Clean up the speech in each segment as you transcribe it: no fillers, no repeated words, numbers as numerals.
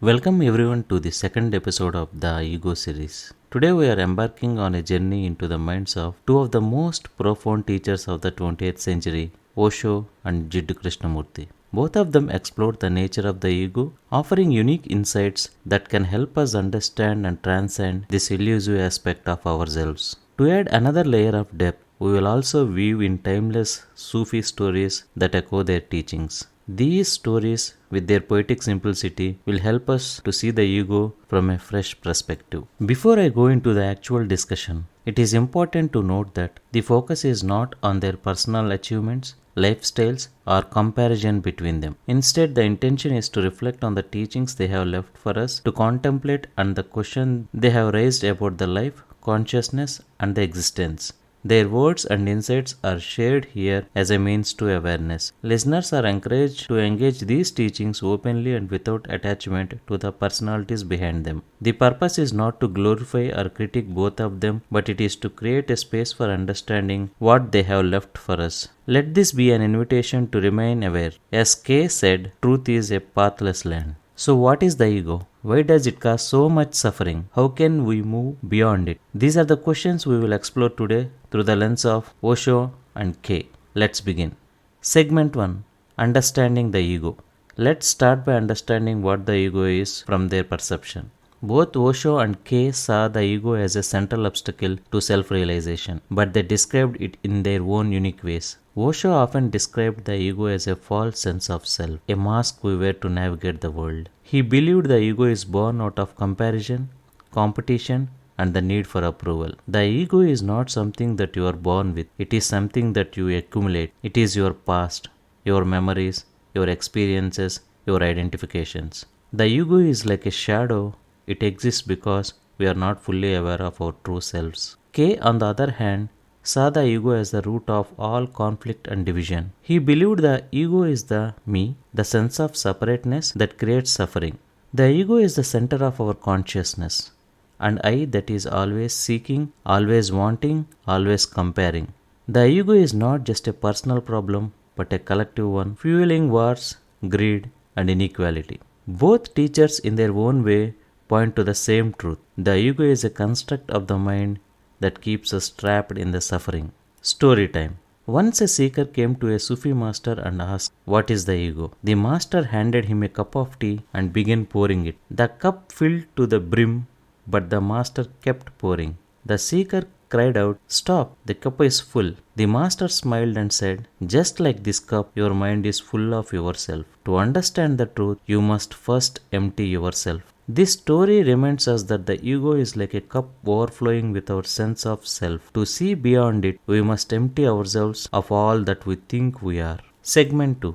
Welcome everyone to the second episode of the Ego series. Today we are embarking on a journey into the minds of two of the most profound teachers of the 20th century, Osho and Jiddu Krishnamurti. Both of them explored the nature of the ego, offering unique insights that can help us understand and transcend this elusive aspect of ourselves. To add another layer of depth, we will also weave in timeless Sufi stories that echo their teachings. These stories, with their poetic simplicity, will help us to see the ego from a fresh perspective. Before I go into the actual discussion, it is important to note that the focus is not on their personal achievements, lifestyles, or comparison between them. Instead, the intention is to reflect on the teachings they have left for us to contemplate and the question they have raised about the life, consciousness, and the existence. Their words and insights are shared here as a means to awareness. Listeners are encouraged to engage these teachings openly and without attachment to the personalities behind them. The purpose is not to glorify or critique both of them, but it is to create a space for understanding what they have left for us. Let this be an invitation to remain aware. As Kay said, truth is a pathless land. So what is the ego? Why does it cause so much suffering? How can we move beyond it? These are the questions we will explore today through the lens of Osho and Kay. Let's begin. Segment 1. Understanding the ego. Let's start by understanding what the ego is from their perception. Both Osho and Kay saw the ego as a central obstacle to self-realization, but they described it in their own unique ways. Osho often described the ego as a false sense of self, a mask we wear to navigate the world. He believed the ego is born out of comparison, competition, and the need for approval. The ego is not something that you are born with, it is something that you accumulate. It is your past, your memories, your experiences, your identifications. The ego is like a shadow. It exists because we are not fully aware of our true selves. Kay, on the other hand, saw the ego as the root of all conflict and division. He believed the ego is the me, the sense of separateness that creates suffering. The ego is the center of our consciousness, and I that is always seeking, always wanting, always comparing. The ego is not just a personal problem, but a collective one, fueling wars, greed, and inequality. Both teachers, in their own way, point to the same truth. The ego is a construct of the mind that keeps us trapped in the suffering. Story time. Once a seeker came to a Sufi master and asked, "What is the ego?" The master handed him a cup of tea and began pouring it. The cup filled to the brim, but the master kept pouring. The seeker cried out, "Stop, the cup is full." The master smiled and said, "Just like this cup, your mind is full of yourself. To understand the truth, you must first empty yourself." This story reminds us that the ego is like a cup overflowing with our sense of self. To see beyond it, we must empty ourselves of all that we think we are. Segment 2.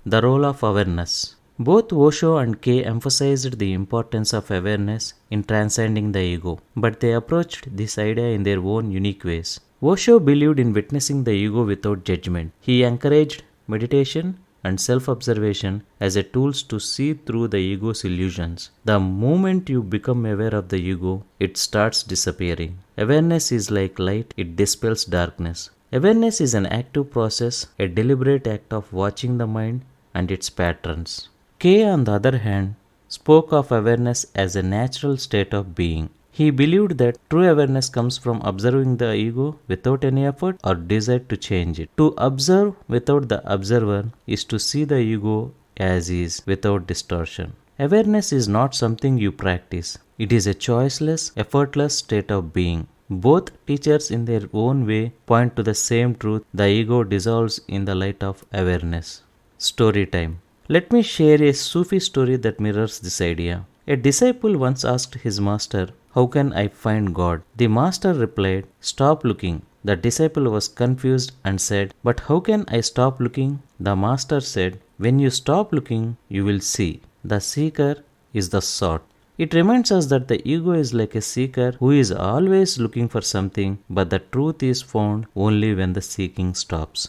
The role of awareness. Both Osho and Kay emphasized the importance of awareness in transcending the ego, but they approached this idea in their own unique ways. Osho believed in witnessing the ego without judgment. He encouraged meditation and self-observation as a tools to see through the ego's illusions. The moment you become aware of the ego, it starts disappearing. Awareness is like light, it dispels darkness. Awareness is an active process, a deliberate act of watching the mind and its patterns. Kay, on the other hand, spoke of awareness as a natural state of being. He believed that true awareness comes from observing the ego without any effort or desire to change it. To observe without the observer is to see the ego as is without distortion. Awareness is not something you practice. It is a choiceless, effortless state of being. Both teachers in their own way point to the same truth. The ego dissolves in the light of awareness. Story time. Let me share a Sufi story that mirrors this idea. A disciple once asked his master, "How can I find God?" The master replied, "Stop looking." The disciple was confused and said, "But how can I stop looking?" The master said, "When you stop looking, you will see. The seeker is the sought." It reminds us that the ego is like a seeker who is always looking for something, but the truth is found only when the seeking stops.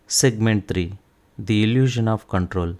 Segment 3. The illusion of control.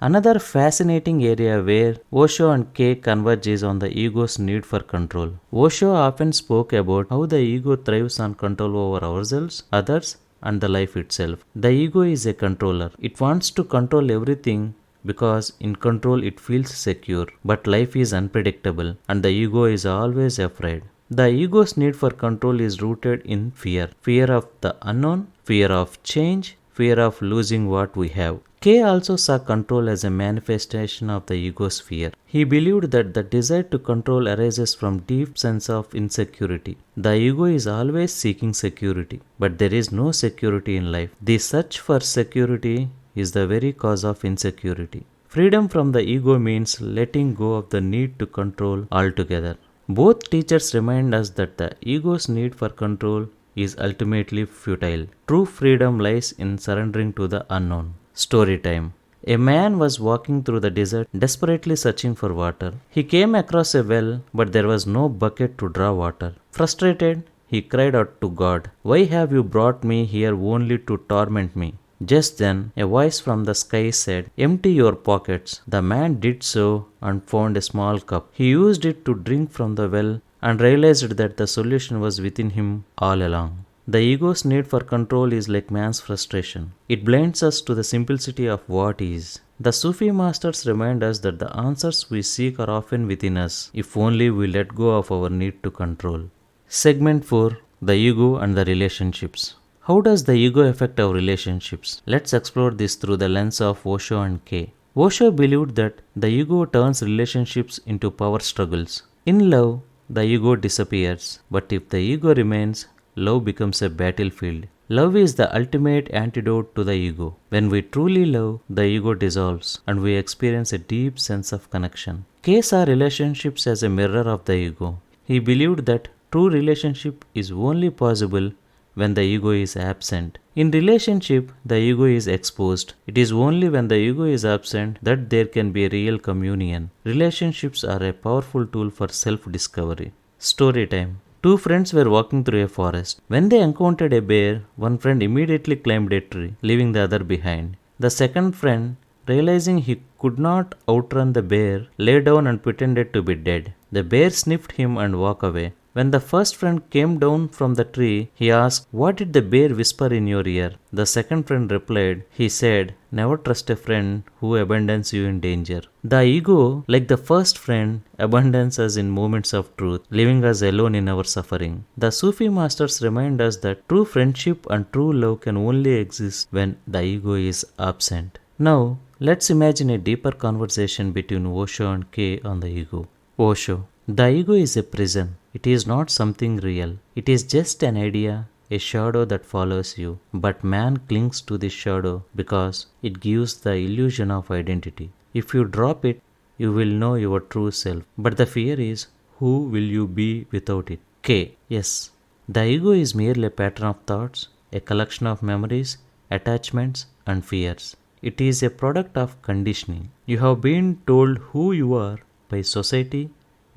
Another fascinating area where Osho and Kay converge is on the ego's need for control. Osho often spoke about how the ego thrives on control over ourselves, others, and the life itself. The ego is a controller. It wants to control everything because in control it feels secure, but life is unpredictable and the ego is always afraid. The ego's need for control is rooted in fear, fear of the unknown, fear of change, fear of losing what we have. K also saw control as a manifestation of the ego's fear. He believed that the desire to control arises from deep sense of insecurity. The ego is always seeking security, but there is no security in life. The search for security is the very cause of insecurity. Freedom from the ego means letting go of the need to control altogether. Both teachers remind us that the ego's need for control is ultimately futile. True freedom lies in surrendering to the unknown. Story time. A man was walking through the desert, desperately searching for water. He came across a well, but there was no bucket to draw water. Frustrated, he cried out to God, "Why have you brought me here only to torment me?" Just then, a voice from the sky said, "Empty your pockets." The man did so and found a small cup. He used it to drink from the well and realized that the solution was within him all along. The ego's need for control is like man's frustration. It blinds us to the simplicity of what is. The Sufi masters remind us that the answers we seek are often within us, if only we let go of our need to control. Segment 4: The Ego and the Relationships. How does the ego affect our relationships? Let's explore this through the lens of Osho and K. Osho believed that the ego turns relationships into power struggles. In love, the ego disappears, but if the ego remains, love becomes a battlefield. Love is the ultimate antidote to the ego. When we truly love, the ego dissolves and we experience a deep sense of connection. K saw relationships as a mirror of the ego. He believed that true relationship is only possible when the ego is absent. In relationship, the ego is exposed. It is only when the ego is absent that there can be a real communion. Relationships are a powerful tool for self-discovery. Story time. Two friends were walking through a forest. When they encountered a bear, one friend immediately climbed a tree, leaving the other behind. The second friend, realizing he could not outrun the bear, lay down and pretended to be dead. The bear sniffed him and walked away. When the first friend came down from the tree, he asked, "What did the bear whisper in your ear?" The second friend replied, "He said, 'Never trust a friend who abandons you in danger.'" The ego, like the first friend, abandons us in moments of truth, leaving us alone in our suffering. The Sufi masters remind us that true friendship and true love can only exist when the ego is absent. Now, let's imagine a deeper conversation between Osho and K on the ego. Osho: the ego is a prison. It is not something real. It is just an idea, a shadow that follows you. But man clings to this shadow because it gives the illusion of identity. If you drop it, you will know your true self. But the fear is, who will you be without it? K. Yes, the ego is merely a pattern of thoughts, a collection of memories, attachments, and fears. It is a product of conditioning. You have been told who you are by society,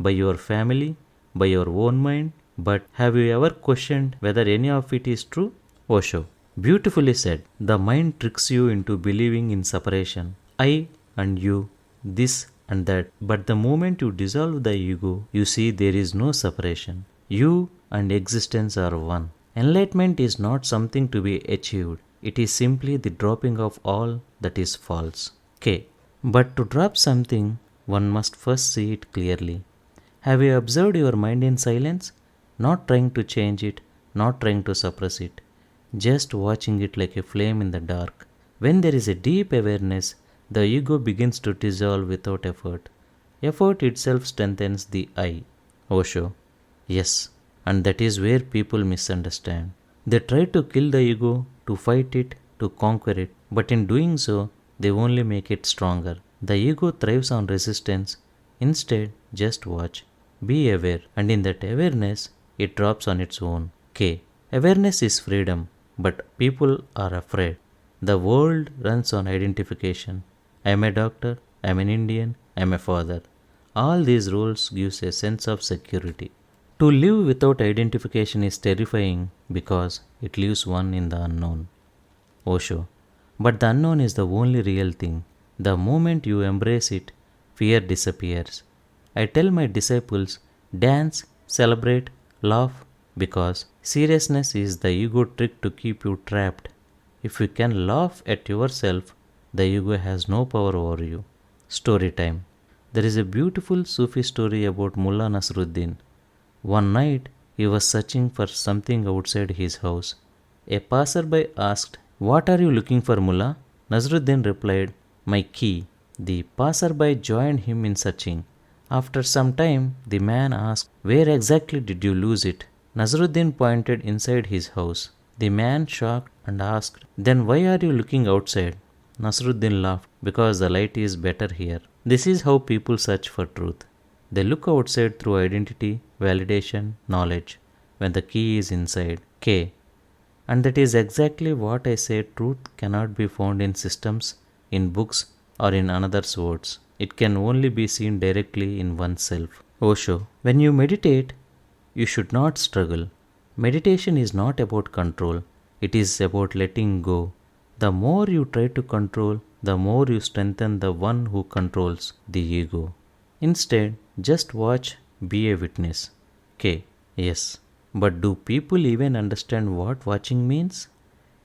by your family, by your own mind, but have you ever questioned whether any of it is true? Osho: beautifully said. The mind tricks you into believing in separation. I and you, this and that. But the moment you dissolve the ego, you see there is no separation. You and existence are one. Enlightenment is not something to be achieved. It is simply the dropping of all that is false. K. But to drop something, one must first see it clearly. Have you observed your mind in silence? Not trying to change it, not trying to suppress it, just watching it like a flame in the dark. When there is a deep awareness, the ego begins to dissolve without effort. Effort itself strengthens the I. Osho: yes, and that is where people misunderstand. They try to kill the ego, to fight it, to conquer it, but in doing so, they only make it stronger. The ego thrives on resistance. Instead, just watch. Be aware, and in that awareness, it drops on its own. K. Awareness is freedom, but people are afraid. The world runs on identification. I am a doctor, I am an Indian, I am a father. All these roles gives a sense of security. To live without identification is terrifying because it leaves one in the unknown. Osho: but the unknown is the only real thing. The moment you embrace it, fear disappears. I tell my disciples, dance, celebrate, laugh, because seriousness is the ego trick to keep you trapped. If you can laugh at yourself, The ego has no power over you. Story time. There is a beautiful Sufi story about Mullah Nasruddin. One night, he was searching for something outside his house. A passerby asked, "What are you looking for, Mullah?" Nasruddin replied, "My key." The passerby joined him in searching. After some time, the man asked, "Where exactly did you lose it?" Nasruddin pointed inside his house. The man shocked and asked, "Then why are you looking outside?" Nasruddin laughed, "Because the light is better here." This is how people search for truth. They look outside through identity, validation, knowledge, when the key is inside. K. And that is exactly what I say. Truth cannot be found in systems, in books, or in another's words. It can only be seen directly in oneself. Osho. When you meditate, you should not struggle. Meditation is not about control, it is about letting go. The more you try to control, the more you strengthen the one who controls, the ego. Instead, just watch, be a witness. K. Yes. But do people even understand what watching means?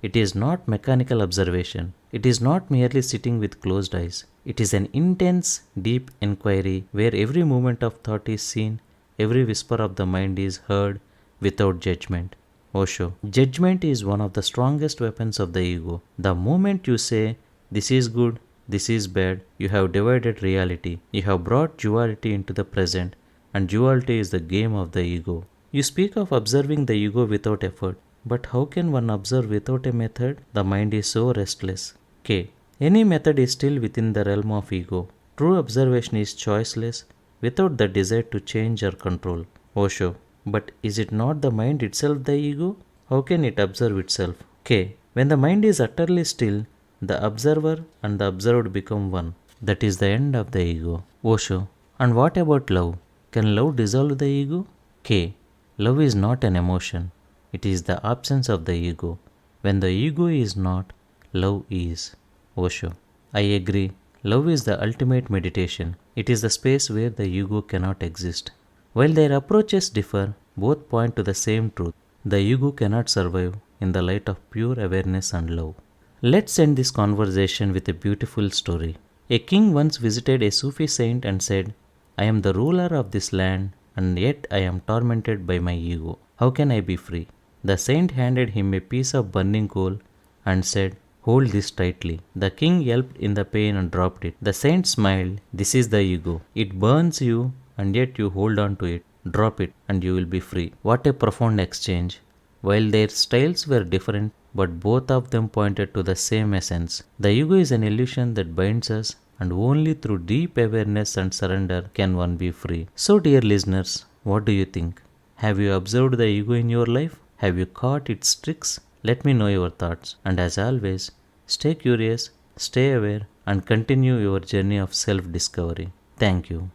It is not mechanical observation. It is not merely sitting with closed eyes. It is an intense, deep inquiry where every movement of thought is seen, every whisper of the mind is heard without judgment. Osho. Judgment is one of the strongest weapons of the ego. The moment you say, "This is good, this is bad," you have divided reality. You have brought duality into the present, and duality is the game of the ego. You speak of observing the ego without effort, but how can one observe without a method? The mind is so restless. K. Any method is still within the realm of ego. True observation is choiceless, without the desire to change or control. Osho. But is it not the mind itself the ego? How can it observe itself? K. When the mind is utterly still, the observer and the observed become one. That is the end of the ego. Osho. And what about love? Can love dissolve the ego? K. Love is not an emotion. It is the absence of the ego. When the ego is not, love is. Osho. I agree. Love is the ultimate meditation. It is the space where the ego cannot exist. While their approaches differ, both point to the same truth. The ego cannot survive in the light of pure awareness and love. Let's end this conversation with a beautiful story. A king once visited a Sufi saint and said, "I am the ruler of this land, and yet I am tormented by my ego. How can I be free?" The saint handed him a piece of burning coal and said, "Hold this tightly." The king yelped in the pain and dropped it. The saint smiled. "This is the ego. It burns you, and yet you hold on to it. Drop it, and you will be free." What a profound exchange. While their styles were different, but both of them pointed to the same essence. The ego is an illusion that binds us, and only through deep awareness and surrender can one be free. So, dear listeners, what do you think? Have you observed the ego in your life? Have you caught its tricks? Let me know your thoughts. And as always, stay curious, stay aware, and continue your journey of self-discovery. Thank you.